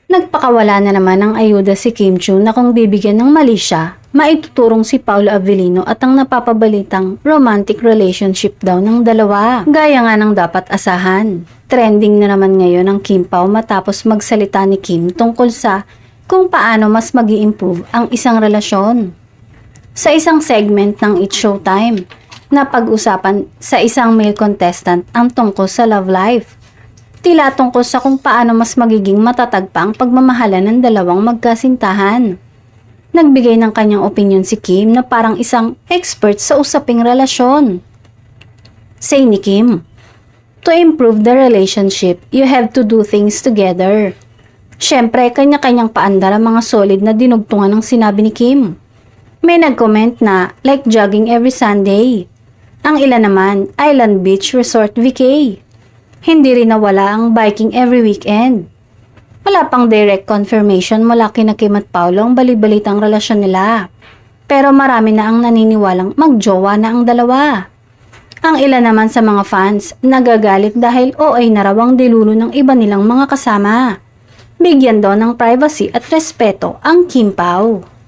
Nagpakawala na naman ng ayuda si Kim Chiu na kung bibigyan ng mali siya, maituturong si Paolo Avellino at ang napapabalitang romantic relationship daw ng dalawa. Gaya nga ng dapat asahan. Trending na naman ngayon ang Kim Pao matapos magsalita ni Kim tungkol sa kung paano mas mag-i-improve ang isang relasyon. Sa isang segment ng It's Showtime, na pag-usapan sa isang male contestant ang tungkol sa love life. Tila tungkol sa kung paano mas magiging matatag pa ang pagmamahalan ng dalawang magkasintahan. Nagbigay ng kanyang opinion si Kim na parang isang expert sa usaping relasyon. Say ni Kim, "To improve the relationship, you have to do things together." Siyempre, kanya-kanyang paandar ang mga solid na dinugtungan ng sinabi ni Kim. May nag-comment na, like jogging every Sunday. Ang ilan naman, Island Beach Resort VK. Hindi rin nawala ang biking every weekend. Wala pang direct confirmation mula kina Kim at Paolo ang balibalitang relasyon nila. Pero marami na ang naniniwalang magjowa na ang dalawa. Ang ilan naman sa mga fans nagagalit dahil OA na raw ang dilulo ng iba nilang mga kasama. Bigyan daw ng privacy at respeto ang Kim Pao.